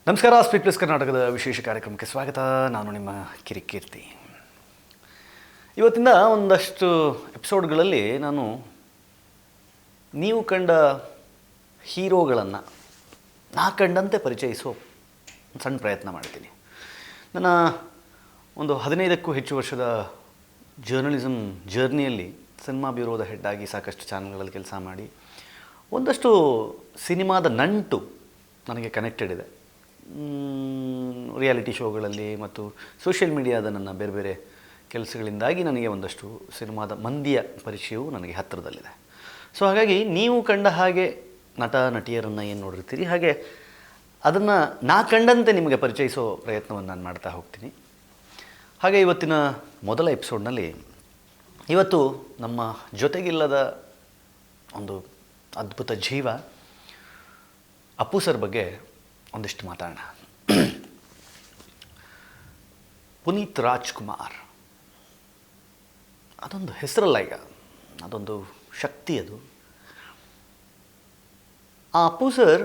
ನಮಸ್ಕಾರ. Speak plus ಕರ್ನಾಟಕದ ವಿಶೇಷ ಕಾರ್ಯಕ್ರಮಕ್ಕೆ ಸ್ವಾಗತ. ನಾನು ನಿಮ್ಮ ಕಿರಿಕೀರ್ತಿ. ಇವತ್ತಿನ ಒಂದಷ್ಟು ಎಪಿಸೋಡ್ಗಳಲ್ಲಿ ನಾನು ನೀವು ಕಂಡ ಹೀರೋಗಳನ್ನು ನಾ ಕಂಡಂತೆ ಪರಿಚಯಿಸೋ ಸಣ್ಣ ಪ್ರಯತ್ನ ಮಾಡ್ತೀನಿ. ನನ್ನ ಒಂದು 15ಕ್ಕೂ ಹೆಚ್ಚು ವರ್ಷದ ಜರ್ನಲಿಸಮ್ ಜರ್ನಿಯಲ್ಲಿ ಸಿನಿಮಾ ಬ್ಯೂರೋದ ಹೆಡ್ ಆಗಿ ಸಾಕಷ್ಟು ಚಾನಲ್ಗಳಲ್ಲಿ ಕೆಲಸ ಮಾಡಿ ಒಂದಷ್ಟು ಸಿನಿಮಾದ ನಂಟು ನನಗೆ ಕನೆಕ್ಟೆಡ್ ಇದೆ. ರಿಯಾಲಿಟಿ ಶೋಗಳಲ್ಲಿ ಮತ್ತು ಸೋಷಿಯಲ್ ಮೀಡಿಯಾದ ನನ್ನ ಬೇರೆ ಬೇರೆ ಕೆಲಸಗಳಿಂದಾಗಿ ನನಗೆ ಒಂದಷ್ಟು ಸಿನಿಮಾದ ಮಂದಿಯ ಪರಿಚಯವು ನನಗೆ ಹತ್ತಿರದಲ್ಲಿದೆ. ಸೊ ಹಾಗಾಗಿ ನೀವು ಕಂಡ ಹಾಗೆ ನಟ ನಟಿಯರನ್ನು ಏನು ನೋಡಿರ್ತೀರಿ, ಹಾಗೆ ಅದನ್ನು ನಾ ಕಂಡಂತೆ ನಿಮಗೆ ಪರಿಚಯಿಸೋ ಪ್ರಯತ್ನವನ್ನು ನಾನು ಮಾಡ್ತಾ ಹೋಗ್ತೀನಿ. ಹಾಗೆ ಇವತ್ತಿನ ಮೊದಲ ಎಪಿಸೋಡ್ನಲ್ಲಿ ಇವತ್ತು ನಮ್ಮ ಜೊತೆಗಿಲ್ಲದ ಒಂದು ಅದ್ಭುತ ಜೀವ ಅಪ್ಪು ಸರ್ ಬಗ್ಗೆ ಒಂದಿಷ್ಟು ಮಾತಾಡೋಣ. ಪುನೀತ್ ರಾಜ್ಕುಮಾರ್ ಅದೊಂದು ಹೆಸರಲ್ಲ, ಈಗ ಅದೊಂದು ಶಕ್ತಿ. ಅದು ಆ ಅಪ್ಪು ಸರ್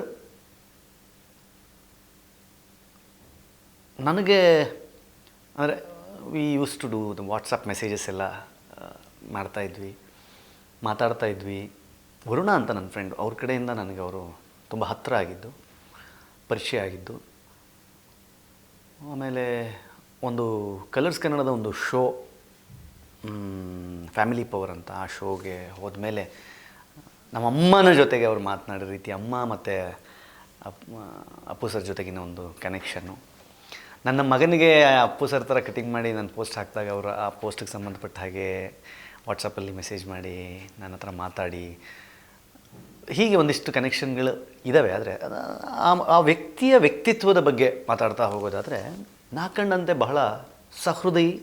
ನನಗೆ ಅಂದರೆ we use to do WhatsApp messages ಎಲ್ಲ ಮಾಡ್ತಾಯಿದ್ವಿ, ಮಾತಾಡ್ತಾಯಿದ್ವಿ. ವರುಣ ಅಂತ ನನ್ನ ಫ್ರೆಂಡು, ಅವ್ರ ಕಡೆಯಿಂದ ನನಗೆ ಅವರು ತುಂಬ ಹತ್ತಿರ ಆಗಿದ್ದು, ಪರಿಚಯ ಆಗಿದ್ದು. ಆಮೇಲೆ ಒಂದು ಕಲರ್ಸ್ ಕನ್ನಡದ ಒಂದು ಶೋ ಫ್ಯಾಮಿಲಿ ಪವರ್ ಅಂತ, ಆ ಶೋಗೆ ಹೋದ್ಮೇಲೆ ನಮ್ಮಮ್ಮನ ಜೊತೆಗೆ ಅವ್ರು ಮಾತನಾಡೋ ರೀತಿ, ಅಮ್ಮ ಮತ್ತು ಅಪ್ಪು ಸರ್ ಜೊತೆಗಿನ ಒಂದು ಕನೆಕ್ಷನ್ನು. ನನ್ನ ಮಗನಿಗೆ ಅಪ್ಪು ಸರ್ ಥರ ಕಟಿಂಗ್ ಮಾಡಿ ನಾನು ಪೋಸ್ಟ್ ಹಾಕಿದಾಗ ಅವರು ಆ ಪೋಸ್ಟಿಗೆ ಸಂಬಂಧಪಟ್ಟ ಹಾಗೆ ವಾಟ್ಸಪ್ಪಲ್ಲಿ ಮೆಸೇಜ್ ಮಾಡಿ ನನ್ನ ಹತ್ರ ಮಾತಾಡಿ, ಹೀಗೆ ಒಂದಿಷ್ಟು ಕನೆಕ್ಷನ್ಗಳು ಇದ್ದಾವೆ. ಆದರೆ ಆ ವ್ಯಕ್ತಿಯ ವ್ಯಕ್ತಿತ್ವದ ಬಗ್ಗೆ ಮಾತಾಡ್ತಾ ಹೋಗೋದಾದರೆ, ನಾ ಕಂಡಂತೆ ಬಹಳ ಸಹೃದಯಿ,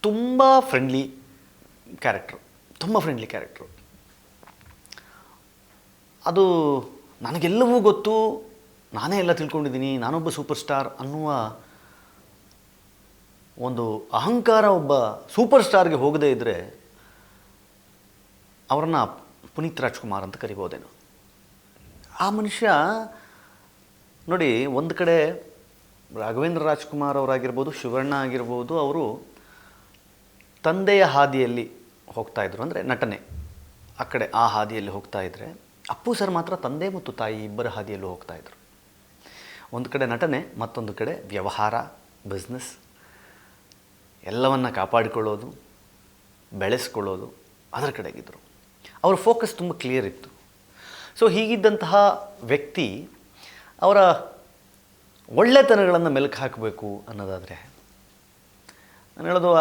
ತುಂಬ ಫ್ರೆಂಡ್ಲಿ ಕ್ಯಾರೆಕ್ಟ್ರು. ಅದು ನನಗೆಲ್ಲವೂ ಗೊತ್ತು, ನಾನೇ ಎಲ್ಲ ತಿಳ್ಕೊಂಡಿದ್ದೀನಿ, ನಾನೊಬ್ಬ ಸೂಪರ್ ಸ್ಟಾರ್ ಅನ್ನುವ ಒಂದು ಅಹಂಕಾರ ಒಬ್ಬ ಸೂಪರ್ ಸ್ಟಾರ್ಗೆ ಹೋಗದೇ ಇದ್ದರೆ ಅವ್ರನ್ನ ಪುನೀತ್ ರಾಜ್ಕುಮಾರ್ ಅಂತ ಕರಿಬೋದೇನು. ಆ ಮನುಷ್ಯ ನೋಡಿ, ಒಂದು ಕಡೆ ರಾಘವೇಂದ್ರ ರಾಜ್ಕುಮಾರ್ ಅವರಾಗಿರ್ಬೋದು, ಶಿವಣ್ಣ ಆಗಿರ್ಬೋದು, ಅವರು ತಂದೆಯ ಹಾದಿಯಲ್ಲಿ ಹೋಗ್ತಾಯಿದ್ರು, ಅಂದರೆ ನಟನೆ ಆ ಕಡೆ ಆ ಹಾದಿಯಲ್ಲಿ ಹೋಗ್ತಾಯಿದ್ರೆ, ಅಪ್ಪು ಸರ್ ಮಾತ್ರ ತಂದೆ ಮತ್ತು ತಾಯಿ ಇಬ್ಬರ ಹಾದಿಯಲ್ಲೂ ಹೋಗ್ತಾಯಿದ್ರು. ಒಂದು ಕಡೆ ನಟನೆ, ಮತ್ತೊಂದು ಕಡೆ ವ್ಯವಹಾರ, ಬಿಸ್ನೆಸ್, ಎಲ್ಲವನ್ನು ಕಾಪಾಡಿಕೊಳ್ಳೋದು, ಬೆಳೆಸ್ಕೊಳ್ಳೋದು, ಅದರ ಕಡೆಗಿದ್ದರು. ಅವರ ಫೋಕಸ್ ತುಂಬ ಕ್ಲಿಯರ್ ಇತ್ತು. ಸೊ ಹೀಗಿದ್ದಂತಹ ವ್ಯಕ್ತಿ ಅವರ ಒಳ್ಳೆತನಗಳನ್ನು ಮೆಲುಕು ಹಾಕಬೇಕು ಅನ್ನೋದಾದರೆ, ನಾನು ಹೇಳೋದು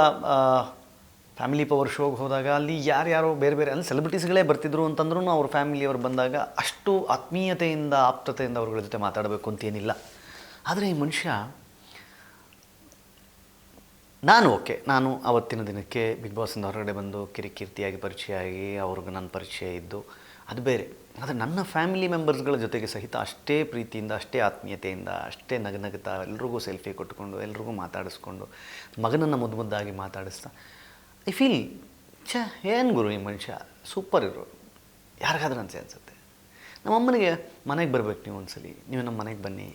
ಫ್ಯಾಮಿಲಿ ಪವರ್ ಶೋಗೆ ಹೋದಾಗ ಅಲ್ಲಿ ಯಾರ್ಯಾರೋ ಬೇರೆ ಬೇರೆ ಅಲ್ಲಿ ಸೆಲೆಬ್ರಿಟೀಸ್ಗಳೇ ಬರ್ತಿದ್ರು ಅಂತಂದ್ರೂ ಅವ್ರ ಫ್ಯಾಮಿಲಿಯವರು ಬಂದಾಗ ಅಷ್ಟು ಆತ್ಮೀಯತೆಯಿಂದ ಆಪ್ತತೆಯಿಂದ ಅವ್ರಗಳ ಜೊತೆ ಮಾತಾಡಬೇಕು ಅಂತೇನಿಲ್ಲ. ಆದರೆ ಈ ಮನುಷ್ಯ, ನಾನು ಆವತ್ತಿನ ದಿನಕ್ಕೆ ಬಿಗ್ ಬಾಸಿಂದ ಹೊರಗಡೆ ಬಂದು ಕಿರಿಕೀರ್ತಿಯಾಗಿ ಪರಿಚಯ ಆಗಿ ಅವ್ರಿಗೆ ನನ್ನ ಪರಿಚಯ ಇದ್ದು ಅದು ಬೇರೆ. ಆದರೆ ನನ್ನ ಫ್ಯಾಮಿಲಿ ಮೆಂಬರ್ಸ್ಗಳ ಜೊತೆಗೆ ಸಹಿತ ಅಷ್ಟೇ ಪ್ರೀತಿಯಿಂದ, ಅಷ್ಟೇ ಆತ್ಮೀಯತೆಯಿಂದ, ಅಷ್ಟೇ ನಗನಗುತ್ತಾ, ಎಲ್ರಿಗೂ ಸೆಲ್ಫಿ ಕೊಟ್ಟುಕೊಂಡು, ಎಲ್ರಿಗೂ ಮಾತಾಡಿಸ್ಕೊಂಡು, ಮಗನನ್ನು ಮುದ್ದಾಗಿ ಮಾತಾಡಿಸ್ತಾ, ಐ ಫೀಲ್ ಏನು ಗುರು ಈ ಮನುಷ್ಯ ಸೂಪರ್ ಇರೋ. ಯಾರಿಗಾದ್ರೂ ಅನಿಸುತ್ತೆ. ನಮ್ಮಮ್ಮನಿಗೆ ಮನೆಗೆ ಬರ್ಬೇಕು ನೀವು ಒಂದ್ಸಲಿ, ನೀವು ನಮ್ಮ ಮನೆಗೆ ಬನ್ನಿ,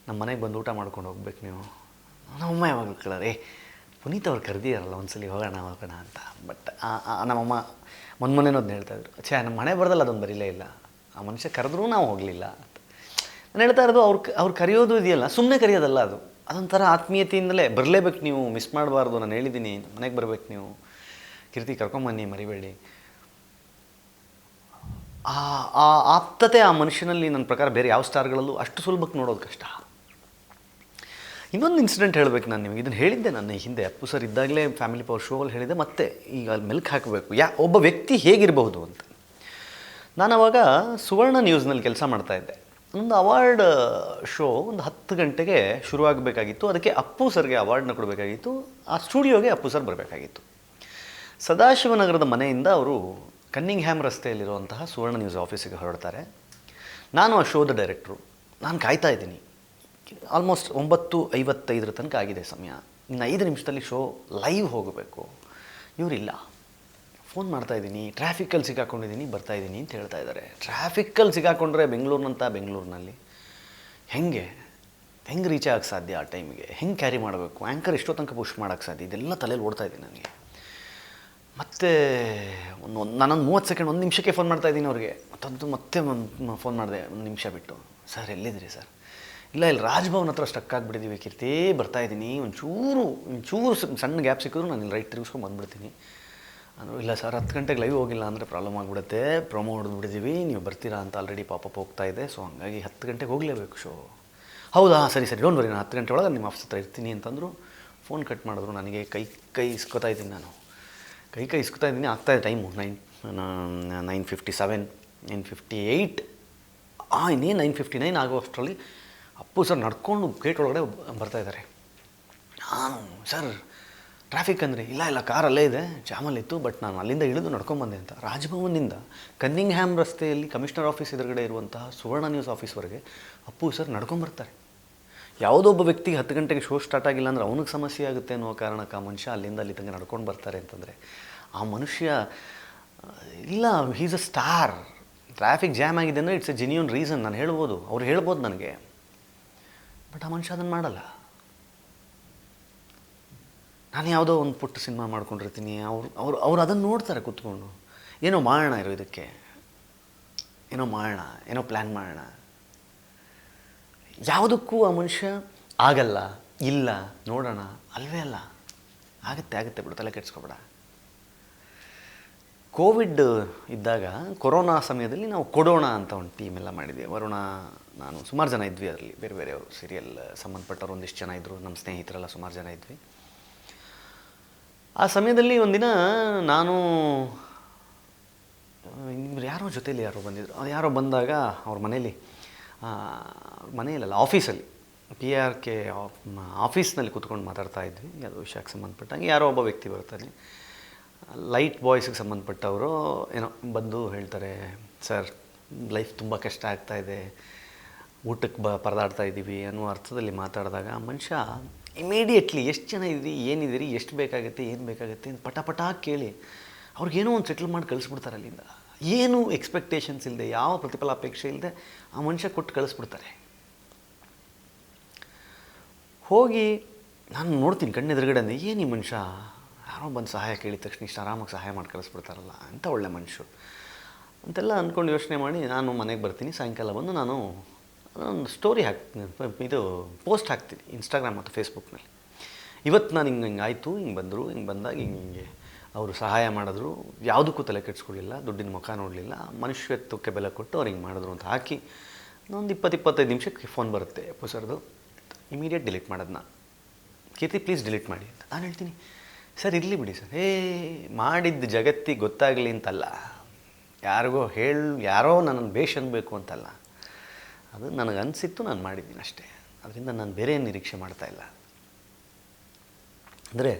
ನಮ್ಮ ಮನೆಗೆ ಬಂದು ಊಟ ಮಾಡ್ಕೊಂಡು ಹೋಗ್ಬೇಕು ನೀವು. ನಮ್ಮಮ್ಮ ಯಾವಾಗಲೂ ಕೇಳೋರು, ಪುನೀತ್ ಅವ್ರು ಕರೆದಿಯಾರಲ್ಲ ಒಂದ್ಸಲಿ ಹೋಗೋಣ ಅಂತ. ಬಟ್ ನಮ್ಮಮ್ಮ ಮೊನ್ನೆನೋದನ್ನ ಹೇಳ್ತಾಯಿದ್ರು, ನಮ್ಮ ಮನೆ ಬರ್ದಲ್ಲ ಅದೊಂದು ಬರೀಲೇ ಇಲ್ಲ, ಆ ಮನುಷ್ಯ ಕರೆದ್ರೂ ನಾವು ಹೋಗಲಿಲ್ಲ ಅಂತ. ನಾನು ಹೇಳ್ತಾ ಇರೋದು, ಅವ್ರು ಕರೆಯೋದು ಇದೆಯಲ್ಲ, ಸುಮ್ಮನೆ ಕರೆಯೋದಲ್ಲ, ಅದೊಂಥರ ಆತ್ಮೀಯತೆಯಿಂದಲೇ ಬರಲೇಬೇಕು, ನೀವು ಮಿಸ್ ಮಾಡಬಾರ್ದು, ನಾನು ಹೇಳಿದ್ದೀನಿ ಮನೆಗೆ ಬರಬೇಕು ನೀವು, ಕೀರ್ತಿ ಕರ್ಕೊಂಬನ್ನಿ, ಮರಿಬೇಡಿ. ಆ ಆಪ್ತತೆ ಆ ಮನುಷ್ಯನಲ್ಲಿ ನನ್ನ ಪ್ರಕಾರ ಬೇರೆ ಯಾವ ಸ್ಟಾರ್ಗಳಲ್ಲೂ ಅಷ್ಟು ಸುಲಭಕ್ಕೆ ನೋಡೋದು ಕಷ್ಟ. ಇನ್ನೊಂದು ಇನ್ಸಿಡೆಂಟ್ ಹೇಳಬೇಕು ನಾನು ನಿಮಗೆ. ಇದನ್ನು ಹೇಳಿದ್ದೆ ನನ್ನ ಹಿಂದೆ, ಅಪ್ಪು ಸರ್ ಇದ್ದಾಗಲೇ ಫ್ಯಾಮಿಲಿ ಪವರ್ ಶೋಲ್ಲಿ ಹೇಳಿದ್ದೆ, ಮತ್ತೆ ಈಗ ಅಲ್ಲಿ ಮೆಲ್ಕು ಹಾಕಬೇಕು ಒಬ್ಬ ವ್ಯಕ್ತಿ ಹೇಗಿರಬಹುದು ಅಂತ. ನಾನು ಅವಾಗ ಸುವರ್ಣ ನ್ಯೂಸ್ನಲ್ಲಿ ಕೆಲಸ ಮಾಡ್ತಾಯಿದ್ದೆ. ಒಂದು ಅವಾರ್ಡ್ ಶೋ ಒಂದು 10 ಗಂಟೆಗೆ ಶುರುವಾಗಬೇಕಾಗಿತ್ತು. ಅದಕ್ಕೆ ಅಪ್ಪು ಸರ್ಗೆ ಅವಾರ್ಡ್ನ ಕೊಡಬೇಕಾಗಿತ್ತು. ಆ ಸ್ಟುಡಿಯೋಗೆ ಅಪ್ಪು ಸರ್ ಬರಬೇಕಾಗಿತ್ತು. ಸದಾಶಿವನಗರದ ಮನೆಯಿಂದ ಅವರು ಕನ್ನಿಂಗ್ಹ್ಯಾಮ್ ರಸ್ತೆಯಲ್ಲಿರುವಂತಹ ಸುವರ್ಣ ನ್ಯೂಸ್ ಆಫೀಸಿಗೆ ಹೊರಡ್ತಾರೆ. ನಾನು ಆ ಶೋದ ಡೈರೆಕ್ಟ್ರು. ನಾನು ಕಾಯ್ತಾ ಇದ್ದೀನಿ. ಆಲ್ಮೋಸ್ಟ್ 9:55 ತನಕ ಆಗಿದೆ ಸಮಯ. ಇನ್ನು 5 ನಿಮಿಷದಲ್ಲಿ ಶೋ ಲೈವ್ ಹೋಗಬೇಕು. ಇವರಿಲ್ಲ. ಫೋನ್ ಮಾಡ್ತಾಯಿದ್ದೀನಿ, ಟ್ರಾಫಿಕ್ಕಲ್ಲಿ ಸಿಕ್ಕಾಕೊಂಡಿದ್ದೀನಿ, ಬರ್ತಾಯಿದ್ದೀನಿ ಅಂತ ಹೇಳ್ತಾ ಇದ್ದಾರೆ. ಟ್ರಾಫಿಕ್ಕಲ್ಲಿ ಸಿಕ್ಕಾಕೊಂಡ್ರೆ ಬೆಂಗಳೂರಿನಲ್ಲಿ ಹೆಂಗೆ ರೀಚ್ ಆಗಕ್ಕೆ ಸಾಧ್ಯ, ಆ ಟೈಮಿಗೆ ಹೆಂಗೆ ಕ್ಯಾರಿ ಮಾಡಬೇಕು, ಆ್ಯಂಕರ್ ಎಷ್ಟೋ ತನಕ ಪುಷ್ ಮಾಡೋಕ್ಕೆ ಸಾಧ್ಯ, ಇದೆಲ್ಲ ತಲೆಯಲ್ಲಿ ಓಡ್ತಾ ಇದ್ದೀನಿ ನನಗೆ. ಮತ್ತು ನಾನೊಂದು 30 ಸೆಕೆಂಡ್ 1 ನಿಮಿಷಕ್ಕೆ ಫೋನ್ ಮಾಡ್ತಾಯಿದ್ದೀನಿ ಅವ್ರಿಗೆ. ಮತ್ತೆ ಫೋನ್ ಮಾಡಿದೆ 1 ನಿಮಿಷ ಬಿಟ್ಟು, ಸರ್ ಎಲ್ಲಿದ್ದೀರಿ ಸರ್? ಇಲ್ಲ ಇಲ್ಲಿ ರಾಜ್ಭವನ್ ಹತ್ರ ಸ್ಟಕ್ ಆಗಿಬಿಟ್ಟಿದ್ದೀವಿ ಕೀರ್ತಿ, ಬರ್ತಾಯಿದ್ದೀನಿ, ಒಂಚೂರು ಸಣ್ಣ ಗ್ಯಾಪ್ ಸಿಕ್ಕಿದ್ರು ನಾನು ಇಲ್ಲಿ ರೈಟ್ ತಿರುಗಿಸ್ಕೊಂಡು ಬಂದುಬಿಡ್ತೀನಿ ಅಂದರು. ಇಲ್ಲ ಸರ್ 10 ಗಂಟೆಗೆ ಲೈವ್ ಹೋಗಿಲ್ಲ ಅಂದರೆ ಪ್ರಾಬ್ಲಮ್ ಆಗಿಬಿಡುತ್ತೆ, ಪ್ರೊಮೋ ಹೊಡೆದ್ಬಿಟ್ಟಿದ್ದೀವಿ, ನೀವು ಬರ್ತೀರಾ ಅಂತ ಆಲ್ರೆಡಿ ಪಾಪಪ್ ಹೋಗ್ತಾ ಇದೆ, ಸೊ ಹಂಗಾಗಿ 10 ಗಂಟೆಗೆ ಹೋಗಲೇಬೇಕು ಶೋ. ಹೌದಾ ಸರಿ ಡೋಂಟ್ ವರಿ, ನಾನು 10 ಗಂಟೆ ಒಳಗೆ ನಿಮ್ಮ ಆಫೀಸ್ ಹತ್ರ ಇರ್ತೀನಿ ಅಂತಂದರು. ಫೋನ್ ಕಟ್ ಮಾಡಿದ್ರು. ನನಗೆ ಕೈ ಇಸ್ಕೊತಾ ಇದ್ದೀನಿ, ನಾನು ಕೈ ಇಸ್ಕೊತಾ ಇದ್ದೀನಿ. ಆಗ್ತಾಯಿದೆ ಟೈಮು 9:57 9:58 ಇನ್ನೇನು 9:59 ಆಗೋ ಅಷ್ಟರಲ್ಲಿ ಅಪ್ಪು ಸರ್ ನಡ್ಕೊಂಡು ಗೇಟ್ ಒಳಗಡೆ ಬರ್ತಾಯಿದ್ದಾರೆ. ನಾನು ಸರ್ ಟ್ರಾಫಿಕ್ ಅಂದರೆ ಇಲ್ಲ ಕಾರಲ್ಲೇ ಇದೆ, ಜಾಮಲ್ಲಿತ್ತು, ಬಟ್ ನಾನು ಅಲ್ಲಿಂದ ಇಳಿದು ನಡ್ಕೊಂಬಂದೆ ಅಂತ. ರಾಜ್ಭವನ್ನಿಂದ ಕನ್ನಿಂಗ್ಹ್ಯಾಮ್ ರಸ್ತೆಯಲ್ಲಿ ಕಮಿಷನರ್ ಆಫೀಸ್ ಎದುರುಗಡೆ ಇರುವಂತಹ ಸುವರ್ಣ ನ್ಯೂಸ್ ಆಫೀಸ್ವರೆಗೆ ಅಪ್ಪು ಸರ್ ನಡ್ಕೊಂಬರ್ತಾರೆ. ಯಾವುದೋ ಒಬ್ಬ ವ್ಯಕ್ತಿಗೆ 10 ಗಂಟೆಗೆ ಶೋ ಸ್ಟಾರ್ಟ್ ಆಗಿಲ್ಲ ಅಂದರೆ ಅವನಿಗೆ ಸಮಸ್ಯೆ ಆಗುತ್ತೆ ಅನ್ನೋ ಕಾರಣಕ್ಕೆ ಆ ಮನುಷ್ಯ ಅಲ್ಲಿಂದ ಅಲ್ಲಿ ತನಕ ನಡ್ಕೊಂಡು ಬರ್ತಾರೆ ಅಂತಂದರೆ, ಆ ಮನುಷ್ಯ ಇಲ್ಲ, he's a star. Traffic jam ಆಗಿದೆ ಅಂದರೆ ಇಟ್ಸ್ ಎ ಜೆನ್ಯೂನ್ ರೀಸನ್, ನಾನು ಹೇಳ್ಬೋದು, ಅವ್ರು ಹೇಳ್ಬೋದು ನನಗೆ, ಬಟ್ ಆ ಮನುಷ್ಯ ಅದನ್ನು ಮಾಡಲ್ಲ. ನಾನು ಯಾವುದೋ ಒಂದು ಪುಟ್ಟ ಸಿನಿಮಾ ಮಾಡ್ಕೊಂಡಿರ್ತೀನಿ, ಅವ್ರು ಅದನ್ನು ನೋಡ್ತಾರೆ ಕೂತ್ಕೊಂಡು, ಏನೋ ಮಾಡೋಣ ಇದಕ್ಕೆ, ಏನೋ ಪ್ಲ್ಯಾನ್ ಮಾಡೋಣ. ಯಾವುದಕ್ಕೂ ಆ ಮನುಷ್ಯ ಆಗಲ್ಲ, ಇಲ್ಲ, ನೋಡೋಣ, ಅಲ್ವೇ ಅಲ್ಲ, ಆಗುತ್ತೆ ಬಿಡು, ತಲೆ ಕೆಡಿಸ್ಕೊಬೇಡ. ಕೋವಿಡ್ ಇದ್ದಾಗ ಕೊರೋನಾ ಸಮಯದಲ್ಲಿ ನಾವು ಕೊಡೋಣ ಅಂತ ಒಂದು ಟೀಮ್ ಎಲ್ಲ ಮಾಡಿದ್ವಿ. ವರುಣ, ನಾನು ಸುಮಾರು ಜನ ಇದ್ವಿ ಅದರಲ್ಲಿ, ಬೇರೆಯವರು ಸೀರಿಯಲ್ ಸಂಬಂಧಪಟ್ಟವ್ರು ಒಂದಿಷ್ಟು ಜನ ಇದ್ದರು, ನಮ್ಮ ಸ್ನೇಹಿತರೆಲ್ಲ ಸುಮಾರು ಜನ ಇದ್ವಿ. ಆ ಸಮಯದಲ್ಲಿ ಒಂದಿನ ನಾನು ಯಾರೋ ಜೊತೇಲಿ ಬಂದಿದ್ದರು. ಯಾರೋ ಬಂದಾಗ ಅವ್ರ ಮನೆಯಲ್ಲ ಆಫೀಸಲ್ಲಿ PRK ಆಫೀಸ್ನಲ್ಲಿ ಕೂತ್ಕೊಂಡು ಮಾತಾಡ್ತಾ ಇದ್ವಿ. ಯಾವುದೋ ವಿಷಯಕ್ಕೆ ಸಂಬಂಧಪಟ್ಟಂಗೆ ಯಾರೋ ಒಬ್ಬ ವ್ಯಕ್ತಿ ಬರ್ತಾನೆ, ಲೈಟ್ ಬಾಯ್ಸಿಗೆ ಸಂಬಂಧಪಟ್ಟವರು ಏನೋ ಬಂದು ಹೇಳ್ತಾರೆ, ಸರ್ ಲೈಫ್ ತುಂಬ ಕಷ್ಟ ಆಗ್ತಾಯಿದೆ, ಊಟಕ್ಕೆ ಪರದಾಡ್ತಾ ಇದ್ದೀವಿ ಅನ್ನೋ ಅರ್ಥದಲ್ಲಿ ಮಾತಾಡಿದಾಗ ಆ ಮನುಷ್ಯ ಇಮಿಡಿಯೇಟ್ಲಿ ಎಷ್ಟು ಜನ ಇದ್ದೀರಿ, ಏನಿದ್ದೀರಿ, ಎಷ್ಟು ಬೇಕಾಗುತ್ತೆ, ಏನು ಬೇಕಾಗುತ್ತೆ ಅಂತ ಪಟ ಕೇಳಿ ಅವ್ರಿಗೇನೋ ಒಂದು ಸೆಟ್ಲ್ ಮಾಡಿ ಕಳಿಸ್ಬಿಡ್ತಾರೆ. ಅಲ್ಲಿಂದ ಏನು ಎಕ್ಸ್ಪೆಕ್ಟೇಷನ್ಸ್ ಇಲ್ಲದೆ, ಯಾವ ಪ್ರತಿಫಲಾಪೇಕ್ಷೆ ಇಲ್ಲದೆ ಆ ಮನುಷ್ಯ ಕೊಟ್ಟು ಕಳಿಸ್ಬಿಡ್ತಾರೆ. ಹೋಗಿ ನಾನು ನೋಡ್ತೀನಿ ಕಣ್ಣೆದುರುಗಡೆ, ಏನು ಈ ಮನುಷ್ಯ, ಯಾರೋ ಬಂದು ಸಹಾಯ ಕೇಳಿದ ತಕ್ಷಣ ಇಷ್ಟು ಆರಾಮಾಗಿ ಸಹಾಯ ಮಾಡಿ ಕಳಿಸ್ಬಿಡ್ತಾರಲ್ಲ, ಅಂತ ಒಳ್ಳೆ ಮನುಷ್ಯರು ಅಂತೆಲ್ಲ ಅಂದ್ಕೊಂಡು ಯೋಚನೆ ಮಾಡಿ ನಾನು ಮನೆಗೆ ಬರ್ತೀನಿ. ಸಾಯಂಕಾಲ ಬಂದು ನಾನು ಒಂದು ಸ್ಟೋರಿ ಹಾಕ್ತೀನಿ, ಪೋಸ್ಟ್ ಹಾಕ್ತೀನಿ ಇನ್ಸ್ಟಾಗ್ರಾಮ್ ಮತ್ತು ಫೇಸ್ಬುಕ್ನಲ್ಲಿ. ಇವತ್ತು ನಾನು ಹಿಂಗೆ ಆಯಿತು, ಹಿಂಗೆ ಬಂದರು, ಹಿಂಗೆ ಬಂದಾಗ ಹಿಂಗೆ ಅವರು ಸಹಾಯ ಮಾಡಿದ್ರು, ಯಾವುದಕ್ಕೂ ತಲೆ ಕೆಡಿಸ್ಕೊಳ್ಳಿಲ್ಲ, ದುಡ್ಡಿನ ಮುಖ ನೋಡಲಿಲ್ಲ, ಮನುಷ್ಯತ್ವಕ್ಕೆ ಬೆಲೆ ಕೊಟ್ಟು ಅವ್ರು ಹಿಂಗೆ ಮಾಡಿದ್ರು ಅಂತ ಹಾಕಿ ಒಂದು 20-25 ನಿಮಿಷಕ್ಕೆ ಫೋನ್ ಬರುತ್ತೆ ಅಪ್ಪು ಸರ್ದು. ಇಮಿಡಿಯೇಟ್ ಡಿಲೀಟ್ ಮಾಡೋದನ್ನ, ಕೀರ್ತಿ ಪ್ಲೀಸ್ ಡಿಲೀಟ್ ಮಾಡಿ ಅಂತ ನಾನು ಹೇಳ್ತೀನಿ. ಸರ್ ಇರಲಿ ಬಿಡಿ ಸರ್, ಮಾಡಿದ್ದು ಜಗತ್ತಿಗೆ ಗೊತ್ತಾಗಲಿ ಅಂತಲ್ಲ, ಯಾರೋ ನನ್ನನ್ನು ಬೇಷ್ ಅನ್ಬೇಕು ಅಂತಲ್ಲ, ಅದು ನನಗೆ ಅನಿಸಿತ್ತು, ನಾನು ಮಾಡಿದ್ದೀನಿ ಅಷ್ಟೇ. ಅದರಿಂದ ನಾನು ಬೇರೆ ಏನು ನಿರೀಕ್ಷೆ ಮಾಡ್ತಾಯಿಲ್ಲ. ಅಂದರೆ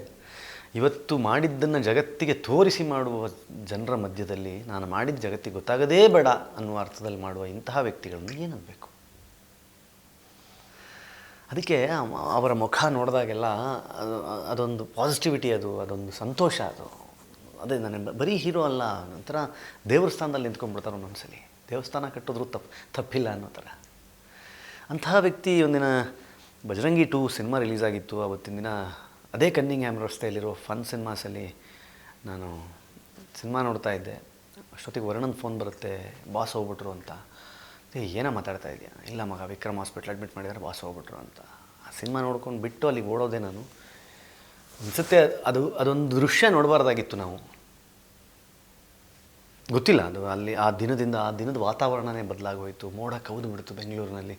ಇವತ್ತು ಮಾಡಿದ್ದನ್ನು ಜಗತ್ತಿಗೆ ತೋರಿಸಿ ಮಾಡುವ ಜನರ ಮಧ್ಯದಲ್ಲಿ ನಾನು ಮಾಡಿದ ಜಗತ್ತಿಗೆ ಗೊತ್ತಾಗದೇ ಬೇಡ ಅನ್ನುವ ಅರ್ಥದಲ್ಲಿ ಮಾಡುವ ಇಂತಹ ವ್ಯಕ್ತಿಗಳನ್ನು ಏನನ್ನಬೇಕು? ಅದಕ್ಕೆ ಅವರ ಮುಖ ನೋಡಿದಾಗೆಲ್ಲ ಅದೊಂದು ಪಾಸಿಟಿವಿಟಿ, ಅದೊಂದು ಸಂತೋಷ, ಅದೇ ನಾನು ಬರೀ ಹೀರೋ ಅಲ್ಲ, ಒಂಥರ ದೇವ್ರ ಸ್ಥಾನದಲ್ಲಿ ನಿಂತ್ಕೊಂಡ್ಬಿಡ್ತಾರೆ ಒಂದೊಂದ್ಸಲಿ. ದೇವಸ್ಥಾನ ಕಟ್ಟಿದ್ರು ತಪ್ಪಿಲ್ಲ ಅನ್ನೋ ಥರ. ಅಂತಹ ವ್ಯಕ್ತಿ ಒಂದಿನ ಬಜರಂಗಿ 2 ಸಿನಿಮಾ ರಿಲೀಸ್ ಆಗಿತ್ತು. ಆವತ್ತಿನ ದಿನ ಅದೇ ಕನ್ನಿಂಗ್ಹ್ಯಾಮ್ ರಸ್ತೆಯಲ್ಲಿರೋ ಫನ್ ಸಿನಿಮಾಸಲ್ಲಿ ನಾನು ಸಿನಿಮಾ ನೋಡ್ತಾ ಇದ್ದೆ. ಅಷ್ಟೊತ್ತಿಗೆ ವರ್ಣನ್ ಫೋನ್ ಬರುತ್ತೆ, ಬಾಸ್ ಹೋಗ್ಬಿಟ್ರು ಅಂತ. ಏನೋ ಮಾತಾಡ್ತಾ ಇದೆಯಾ? ಇಲ್ಲ ಮಗ, ವಿಕ್ರಮ್ ಹಾಸ್ಪಿಟ್ಲ್ ಅಡ್ಮಿಟ್ ಮಾಡಿದ್ದಾರೆ, ಬಾಸ್ ಹೋಗ್ಬಿಟ್ರು ಅಂತ. ಆ ಸಿನಿಮಾ ನೋಡ್ಕೊಂಡು ಬಿಟ್ಟು ಅಲ್ಲಿಗೆ ಓಡೋದೆ ನಾನು. ಅನಿಸುತ್ತೆ ಅದೊಂದು ದೃಶ್ಯ ನೋಡಬಾರ್ದಾಗಿತ್ತು ನಾವು. ಗೊತ್ತಿಲ್ಲ, ಅದು ಅಲ್ಲಿ ಆ ದಿನದ ವಾತಾವರಣನೇ ಬದಲಾಗೋಯಿತು. ಮೋಡ ಕವಿದು ಬಿಡ್ತು ಬೆಂಗಳೂರಿನಲ್ಲಿ.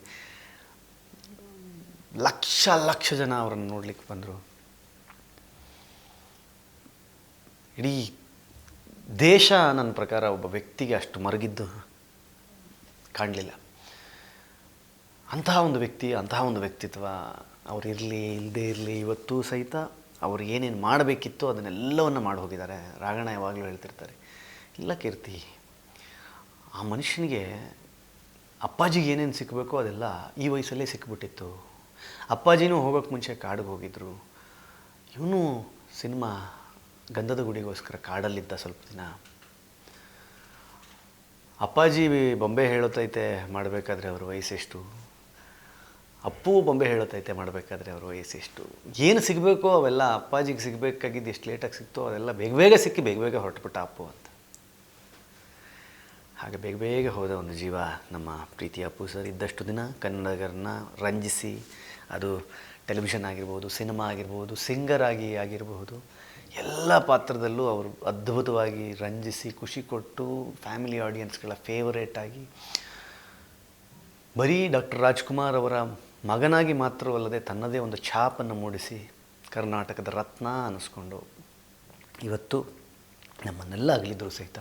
ಲಕ್ಷ ಜನ ಅವರನ್ನು ನೋಡ್ಲಿಕ್ಕೆ ಬಂದರು. ಇಡೀ ದೇಶ ನನ್ನ ಪ್ರಕಾರ ಒಬ್ಬ ವ್ಯಕ್ತಿಗೆ ಅಷ್ಟು ಮರಗಿದ್ದು ಕಾಣಲಿಲ್ಲ. ಅಂತಹ ಒಂದು ವ್ಯಕ್ತಿ, ಅಂತಹ ಒಂದು ವ್ಯಕ್ತಿತ್ವ ಅವ್ರು ಇರಲಿ ಇಲ್ಲದೇ ಇರಲಿ, ಇವತ್ತೂ ಸಹಿತ ಅವ್ರು ಏನೇನು ಮಾಡಬೇಕಿತ್ತು ಅದನ್ನೆಲ್ಲವನ್ನು ಮಾಡಿ ಹೋಗಿದ್ದಾರೆ. ರಾಘಣ್ಣ ಯಾವಾಗಲೂ ಹೇಳ್ತಿರ್ತಾರೆ, ಇಲ್ಲ ಕೀರ್ತಿ, ಆ ಮನುಷ್ಯನಿಗೆ ಅಪ್ಪಾಜಿಗೆ ಏನೇನು ಸಿಕ್ಕಬೇಕೋ ಅದೆಲ್ಲ ಈ ವಯಸ್ಸಲ್ಲೇ ಸಿಕ್ಬಿಟ್ಟಿತ್ತು. ಅಪ್ಪಾಜಿನೂ ಹೋಗೋಕ್ಕೆ ಮುಂಚೆ ಕಾಡಿಗೆ ಹೋಗಿದ್ರು. ಇವನು ಸಿನಿಮಾ ಗಂಧದ ಗುಡಿಗೋಸ್ಕರ ಕಾಡಲ್ಲಿದ್ದ ಸ್ವಲ್ಪ ದಿನ. ಅಪ್ಪಾಜಿ ಬೊಂಬೆ ಹೇಳುತ್ತೈತೆ ಮಾಡಬೇಕಾದ್ರೆ ಅವ್ರ ವಯಸ್ಸೆಷ್ಟು. ಅಪ್ಪು ಬೊಂಬೆ ಹೇಳುತ್ತೈತೆ ಮಾಡಬೇಕಾದ್ರೆ ಅವ್ರ ವಯಸ್ಸು ಎಷ್ಟು, ಏನು ಸಿಗಬೇಕೋ ಅವೆಲ್ಲ ಅಪ್ಪಾಜಿಗೆ ಸಿಗಬೇಕಾಗಿದ್ದು ಎಷ್ಟು ಲೇಟಾಗಿ ಸಿಕ್ತೋ ಅದೆಲ್ಲ ಬೇಗ ಬೇಗ ಸಿಕ್ಕಿ ಬೇಗ ಬೇಗ ಹೊರಟುಬಿಟ್ಟ ಅಪ್ಪು ಅಂತ. ಹಾಗೆ ಬೇಗ ಬೇಗ ಹೋದ ಒಂದು ಜೀವ ನಮ್ಮ ಪ್ರೀತಿಯ ಅಪ್ಪು ಸರ್. ಇದ್ದಷ್ಟು ದಿನ ಕನ್ನಡಿಗರನ್ನ ರಂಜಿಸಿ, ಅದು ಟೆಲಿವಿಷನ್ ಆಗಿರ್ಬೋದು, ಸಿನಿಮಾ ಆಗಿರ್ಬೋದು, ಸಿಂಗರ್ ಆಗಿರಬಹುದು, ಎಲ್ಲ ಪಾತ್ರದಲ್ಲೂ ಅವರು ಅದ್ಭುತವಾಗಿ ರಂಜಿಸಿ ಖುಷಿ ಕೊಟ್ಟು ಫ್ಯಾಮಿಲಿ ಆಡಿಯನ್ಸ್ಗಳ ಫೇವರೇಟ್ ಆಗಿ ಬರೀ ಡಾಕ್ಟರ್ ರಾಜ್ಕುಮಾರ್ ಅವರ ಮಗನಾಗಿ ಮಾತ್ರವಲ್ಲದೆ ತನ್ನದೇ ಒಂದು ಛಾಪನ್ನು ಮೂಡಿಸಿ ಕರ್ನಾಟಕದ ರತ್ನ ಅನ್ನಿಸ್ಕೊಂಡು ಇವತ್ತು ನಮ್ಮನ್ನೆಲ್ಲ ಅಗಲಿದ್ರೂ ಸಹಿತ,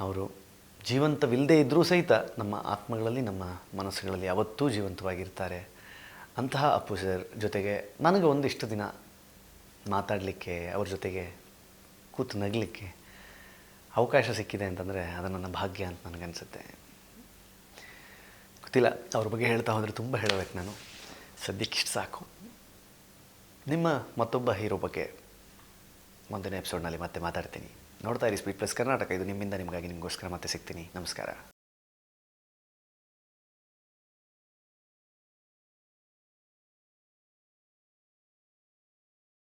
ಅವರು ಜೀವಂತವಿಲ್ಲದೇ ಇದ್ದರೂ ಸಹಿತ ನಮ್ಮ ಆತ್ಮಗಳಲ್ಲಿ, ನಮ್ಮ ಮನಸ್ಸುಗಳಲ್ಲಿ ಯಾವತ್ತೂ ಜೀವಂತವಾಗಿರ್ತಾರೆ. ಅಂತಹ ಅಪ್ಪು ಸರ್ ಜೊತೆಗೆ ನನಗೆ ಒಂದಿಷ್ಟು ದಿನ ಮಾತಾಡಲಿಕ್ಕೆ, ಅವ್ರ ಜೊತೆಗೆ ಕೂತು ನಗಲಿಕ್ಕೆ ಅವಕಾಶ ಸಿಕ್ಕಿದೆ ಅಂತಂದರೆ ಅದು ನನ್ನ ಭಾಗ್ಯ ಅಂತ ನನಗನ್ಸುತ್ತೆ. ಗೊತ್ತಿಲ್ಲ, ಅವ್ರ ಬಗ್ಗೆ ಹೇಳ್ತಾ ಹೋದರೆ ತುಂಬ ಹೇಳಬೇಕು ನಾನು. ಸದ್ಯಕ್ಕಿಷ್ಟು ಸಾಕು. ನಿಮ್ಮ ಮತ್ತೊಬ್ಬ ಹೀರೋ ಬಗ್ಗೆ ಮುಂದಿನ ಎಪಿಸೋಡ್ನಲ್ಲಿ ಮತ್ತೆ ಮಾತಾಡ್ತೀನಿ. ನೋಡ್ತಾ ಇರಿ ಸ್ಪೀಡ್ ಪ್ಲಸ್ ಕರ್ನಾಟಕ. ಇದು ನಿಮ್ಮಿಂದ ನಿಮಗಾಗಿ, ನಿಮಗೋಸ್ಕರ ಮತ್ತೆ ಸಿಗ್ತೀನಿ. ನಮಸ್ಕಾರ.